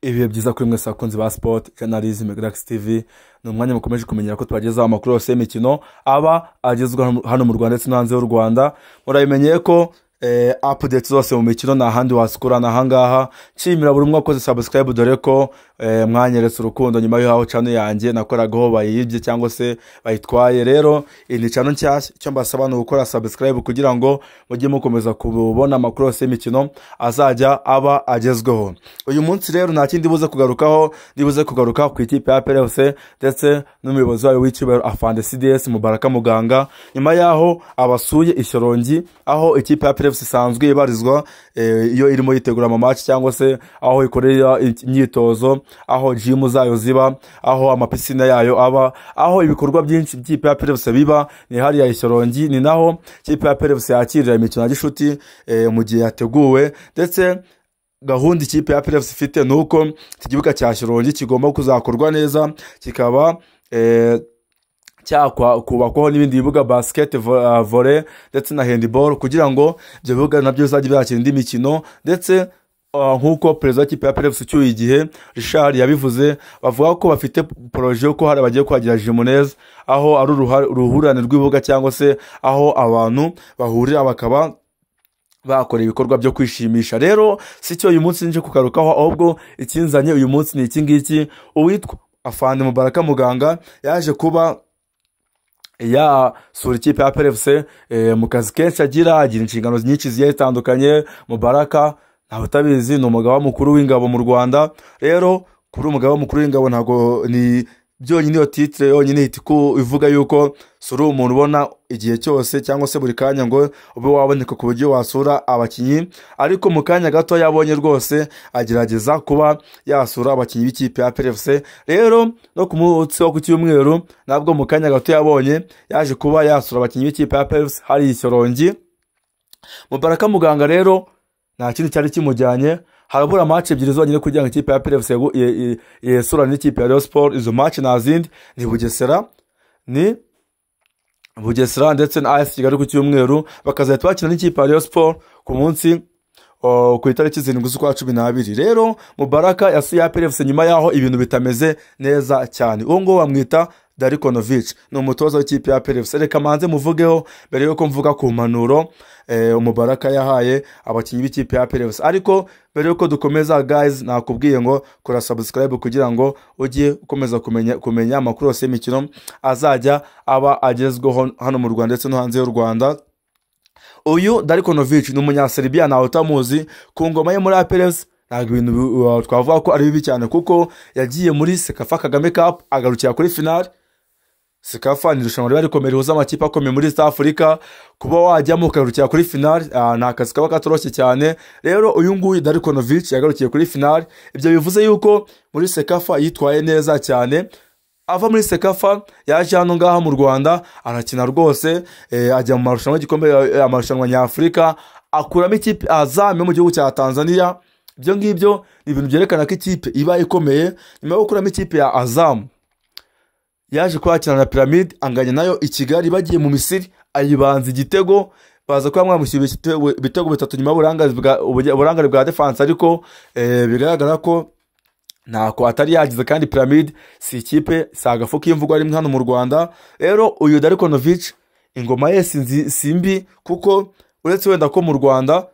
Ibihe byiza kuri mwese abakunzi ba sport journalism Galaxy TV ni umwanya mukomeje kumenyera ko twagezaho amakuru yose y'imikino aba agezwa hano mu Rwanda ndetse no hanze y'u Rwanda. Murabimenyeye ko updates zose mu mikino na handi wasikurana ahangaha. Nshimira buri umwe wakoze subscribe dore ko mwanyeretse urukundo nyuma y'aho channel yanjye nakoragaho bayibye cyangwa se bayitwaye. Rero iyi channel nshyashya icyo mbasaba ni gukora subscribe kugira ngo mujye mukomeza kubona amakuru yose y'imikino azajya aba agezweho. Uyu munsi rero nta kindi buze kugarukaho, ndibuze kugaruka ku ikipe ya PLFC ndetse n'umuyobozi wayo w'icyubahiro Afande CDS Mubaraka Muganga nyuma y'aho abasuye Ishyorongi aho ikipe ya PLFC isanzwe ibarizwa iyo irimo yitegura mu match cyangwa se aho ikorera imyitozo, aho gym zayo ziba, aho amapisine yayo aba, aho ibikorwa byinshi by'ikipe ya PLFC biba ni hari ya Ishyorongi. Ni naho ikipe ya PLFC yakirira imikino ya gishuti mu gihe yateguwe, ndetse gahunda ikipe ya PLFC ifite nuko ikibuga cya Shyorongi kigomba kuzakorwa neza, kikaba kubakwaho n'ibindi bibuga basket, volley ndetse na handball kugira ngo ibyo bibuga nabyo bizajye byakira indi mikino. Ndetse nkuko perezida w'ikipe ya PLFC cyuye igihe Richard yabivuze, bavuga ko bafite projet ko hari bagiye kwagira Jimonez aho ari uruhurane rw'ibibuga cyangwa se aho abantu bahurira bakaba bakora ibikorwa byo kwishimisha. Rero sicyo uyu munsi nje kukarukaho, ahubwo ikinzanye uyu munsi ni iki ngiki. Uwitwa Afande Mubaraka Muganga yaje kuba sura ikipe ya PLFC mu kazi kenshi agira inshingano nyinshi zigiye zitandukanye. Mubaraka ntawe utabizi ni umugaba mukuru w'ingabo mu Rwanda. Rero kuri umugaba mukuru w'ingabo ntago ni byonyine iyo titre yonyine itiku ivuga yuko sura umuntu ubona igihe cyose cyangwa se buri kanya ngo ube waboneka ku buryo wasura abakinyi, ariko mu kanya gato yabonye rwose agerageza kuba yasura abakinyi b'ikipe ya PLFC. Rero no ku munsi wo ku cyumweru nabwo mu kanya gato yabonye yaje kuba yasura abakinyi b'ikipe ya PLFC hari Ishyorongi. Mubaraka Muganga rero nta kindi cyari kimujyanye, harabura match ebyiri zonyine kugira ngo ikipe ya PLFC yesura n'ikipe ya Rayon Sport. Izo match nazindi ni Bugesera ndetse na AS Kigali ku cyumweru, bakazahita bakina n'ikipe ya Rayon Sport ku munsi ku itariki 7 z'ukwa 12. Rero Mubaraka yasuye ya PLFC nyuma yaho ibintu bitameze neza cyane. Uwo ngo bamwita Darikonovic, ni umutoza w'ikipe ya PLFC. Reka manze muvugeho mbere yuko mvuga ku mpanuro Mubaraka yahaye abakinyi b'ikipe ya PLFC. Ariko mbere yuko dukomeza guys, nakubwiye ngo kora subscribe kugira ngo ujye ukomeza kumenya amakuru yose y'imikino azajya aba agezweho hano mu Rwanda ndetse no hanze y'u Rwanda. Uyu Darikonovic ni umunyaserbia, nawe utamuzi. Ku ngoma ye muri PLFC ntabwo ibintu twavuga ko ari bibi cyane, kuko yagiye muri Sekafa Kagame Cup agarukira kuri final. Sekafa ni irushanwa riba rikomeye rihuza amakipe akomeye muri East Africa. Kuba wajyamo ukagarukira kuri final nta kazi kaba katoroshye cyane. Rero uyu nguyu Darikonovic yagarukiye kuri final, ibyo bivuze yuko muri Sekafa yitwaye neza cyane. Ava muri Sekafa yaje hano ngaha mu Rwanda arakina rwose, ajya mu marushanwa y'igikombe, amarushanwa nyafurika, akuramo ikipe Azam mu gihugu cya Tanzania. Ibyo ngibyo ni ibintu byerekana ko ikipe iba ikomeye. Nyuma yo gukuramo ikipe ya Azam yaje kwakina na Pyramid, anganya nayo i Kigali, bagiye mu Misiri ayibanza igitego, baza kuba mwamushyira ibitego bitatu nyuma y'uburangare bwa defense, ariko bigaragara ko ntako atari yagize, kandi Pyramid si ikipe sagafu k'imvugo ari hano mu Rwanda. Rero uyu Darikonovic ingoma ye simbi, kuko uretse wenda ko mu Rwanda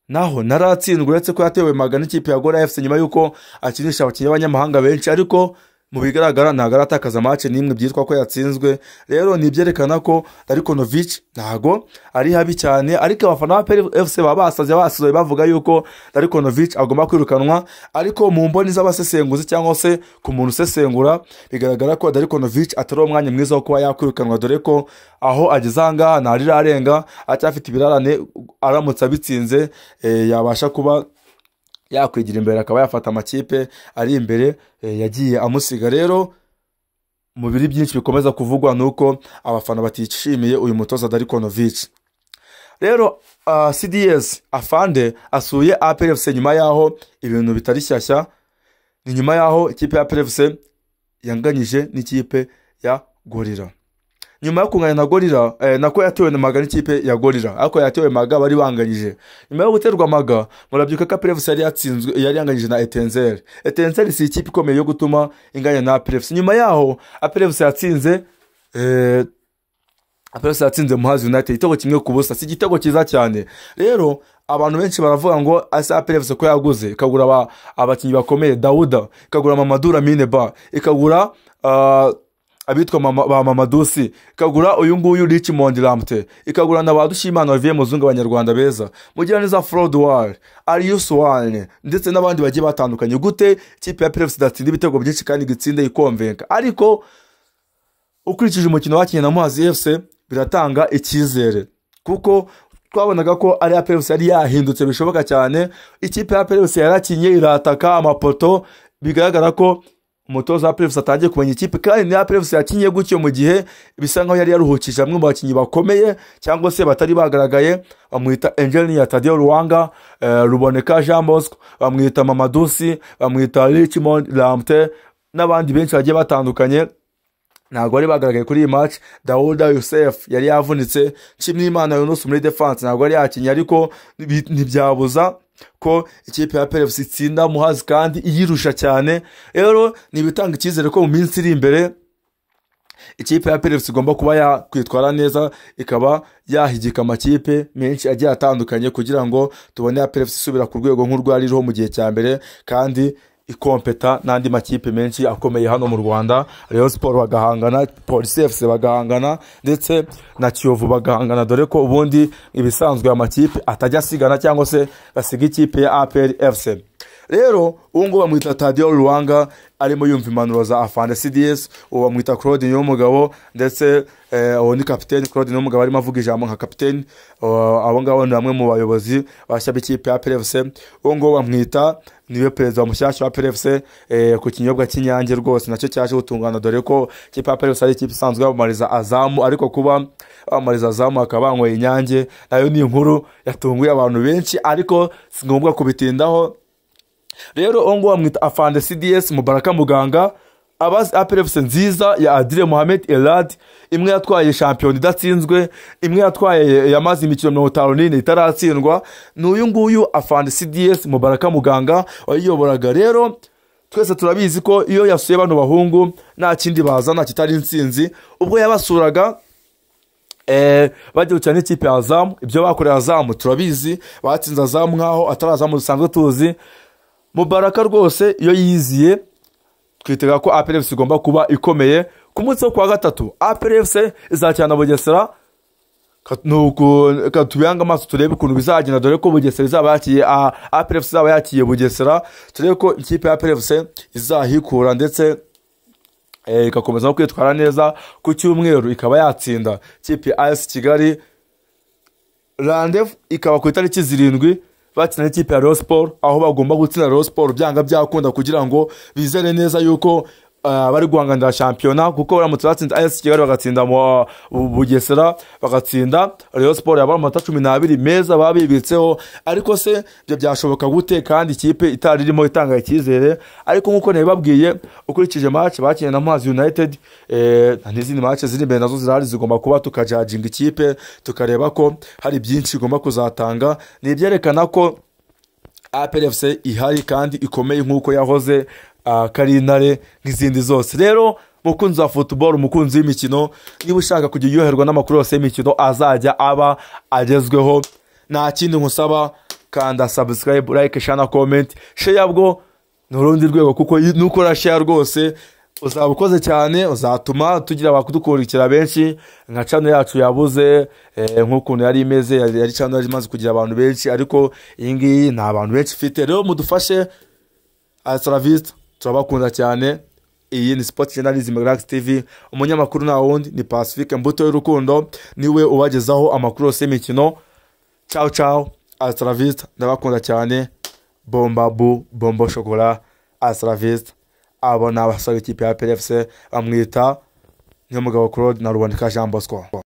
naho naratsindwa, uretse ko yatewe magana ikipe ya Gora FC nyuma yuko akinisha abakinyi b'abanyamahanga benshi, ariko mu bigaragara ntago aratakaza match n'imwe byitwa ko yatsinzwe. Rero ni byerekana ko Darikonovic ntago ari habi cyane, ariko abafana ba PLFC basaze bavuga yuko Darikonovic agomba kwirukanwa. Ariko mu mboni z'abasesenguzi cyangwa se ku muntu usesengura, bigaragara ko Darikonovic atari umwanya mwiza wo kuba yakwirukanwa, dore ko aho ageze ahangaha ntarira arenga, acyafite ibirarane. Aramutse abitsinze yabasha kuba yakwigira imbere, akaba yafata amakipe ari imbere yagiye amusiga. Rero mu biri byinshi bikomeza kuvugwa nuko abafana batishimiye uyu mutoza Darikonovic. Rero CDS Afande asuye PLFC nyuma yaho ibintu bitari shyashya, ni nyuma yaho ikipe ya PLFC yanganyije n'ikipe ya Gorilla. nyuma yo kunganya na Gorilla nako yatewe na Maga n'ikipe ya Gorilla ariko yatewe Maga bari banganyije. Nyuma yo guterwa Maga murabyuka ko APR FC yari yanganyije na Etincelle. Etincelle si ikipe ikomeye yo gutuma inganya na APR FC. Nyuma yaho APR FC yatsinze APR FC yatsinze Muhazi United igitego kimwe ku busa. Si igitego cyiza cyane. Rero abantu benshi baravuga ngo APR FC ko yaguze ikagura abakinyi bakomeye, Dauda ikagura Mamadou Lamine Ba, ikagura abitwa ba Mamadusi, ikagura uyu nguyu Richmond Lamte, ikagura na Badushimana Olivier Muzungu abanyarwanda beza, mugira neza Frodwar, Arius Wane ndetse n'abandi bagiye batandukanye. Gute ikipe ya APR FC datsinda ibitego byinshi kandi gitsinde ikonvenka? Ariko ukurikije umukino wakinye na Muhazi FC biratanga icyizere kuko twabonaga ko ari APR FC yari yahindutse bishoboka cyane. Ikipe ya APR FC yarakinye irataka amapoto, bigaragara ko umutoza wa APR FC atangiye kumenya ikipe kandi ni APR FC yakinye gutyo mu gihe bisa nkaho yari yaruhukije amwe mu bakinyi bakomeye cyangwa se batari bagaragaye. Bamwita Engineer Tadeo Ruwanga, Ruboneka Jean Bosco, bamwita Mamadusi, bamwita Richmond Lamte n'abandi benshi bagiye batandukanye. Ntabwo bari bagaragaye kuri iyi match. Dauda Youssef yari yavunitse, Nshimiyimana Yunus muri defense ntabwo yari yakinye, ariko ntibyabuza ko ikipe ya APR FC itsinda Muhazi kandi iyirusha cyane. Rero nibitanga icyizere ko mu minsi iri imbere ikipe ya APR FC igomba kuba yakwitwara neza, ikaba yahigika amakipe menshi agiye atandukanye kugira ngo tubone APR FC isubira ku rwego nk'urwariho mu gihe cya mbere kandi ikompeta n'andi makipe menshi akomeye hano mu Rwanda. Rayon Sport bagahangana, Police FC bagahangana ndetse na Kiyovu bagahangana, dore ko ubundi ibisanzwe amakipe atajya asigana cyangwa se basiga ikipe ya APR FC. Rero ubu ngubu bamwita Tadeo Ruwanga arimo yumva impanuro za Afande CDS, ubu bamwita Claude Niyomugabo ndetse uwo ni kapiteni Claude Niyomugabo arimo avuga ijambo nka kapiteni. Abo ngabo ni bamwe mu bayobozi bashya b'ikipe ya APR FC. Ubu ngubu bamwita niwe perezida mushyashya wa APR FC ku kinyobwa cy'Inyange rwose nacyo cyaje gutungana, dore ko ikipe ya APR FC ari ikipe isanzwe yamamariza Azamu, ariko kuba bamamariza Azamu akaba banyweye Inyange nayo ni inkuru yatunguye abantu benshi, ariko si ngombwa kubitindaho. Rero uwo nguwo bamwita Afande CDS Mubaraka Muganga, abazi APR FC nziza ya Adile Mohamed Elad, imwe yatwaye champion idatsinzwe, imwe yatwaye yamaze imikino 54 itaratsindwa, n'uyu nguyu Afande CDS Mubaraka Muganga wayiyoboraga. Rero twese turabizi ko iyo yasuye bano bahungu nta kindi bazana kitari intsinzi. Ubwo yabasuraga bagiye cyane ikipe ya Azamu, ibyo bakoreye Azamu turabizi, batsinze Azamu nkaho atarazamu dusanzwe tuzi. Mubaraka rwose iyo yiziye twitega ko APR FC igomba kuba ikomeye. Ku munsi wo kwa gatatu APR FC izakina Bugesera, katubiyanga amaso turebe ukuntu bizagenda, dore ko Bugesera izaba yakiye APR FC izaba yakiye Bugesera. Turebe ko ikipe ya APR FC izahikura ndetse ikakomeza no kwitwara neza. Ku cyumweru ikaba yatsinda ikipe AS Kigali. Rendez-vous ikaba ku itariki 7 bakina ikipe ya Rayon Sport, aho bagomba gutsinda Rayon Sport byanga byakunda kugira ngo bizere neza yuko bari guhanganira shampiyona, kuko baramutse batsinda AS Kigali bagatsinda mu Bugesera bagatsinda Rayon Sport yaba amata 12 meza babibitseho. Ariko se byo byashoboka gute kandi ikipe itari irimo itanga icyizere? Ariko nkuko nabibabwiye, ukurikije match bakinye na Muhazi United n'izindi match ziri imbere nazo zirahari, zigomba kuba tukajajinga ikipe tukareba ko hari byinshi igomba kuzatanga. Ni byerekana ko APR FC ihari kandi ikomeye nkuko yahoze kari intare nk'izindi zose. Rero mukunzi wa football, mukunzi w'imikino, niba ushaka kujya yoherwa n'amakuru yose y'imikino azajya aba agezweho, nta kindi nkusaba kanda subscribe, like, share na comment. Share bwo n'urundi rwego, kuko nukora share rwose uzaba ukoze cyane, uzatuma tugira abakudukurikira benshi. Nka channel yacu yabuze nk'ukuntu yari imeze, yari channel imaze kugira abantu benshi, ariko iyi ngiyi nta abantu benshi ifite. Rero mudufashe. Asravist turabakunda cyane. Iyi ni Sport Journalism Relax TV, umunyamakuru na wundi ni Pacifique Mbuto y'urukundo, niwe ubagezaho amakuru yose y'imikino. Ciao ciao, Asravist, ndabakunda cyane. Bombabu, bombo chocolat, Asravist. Abo ni abasore ikipe ya APR FC bamwita Niyomugabo Claude na Ruboneka Jean Bosco.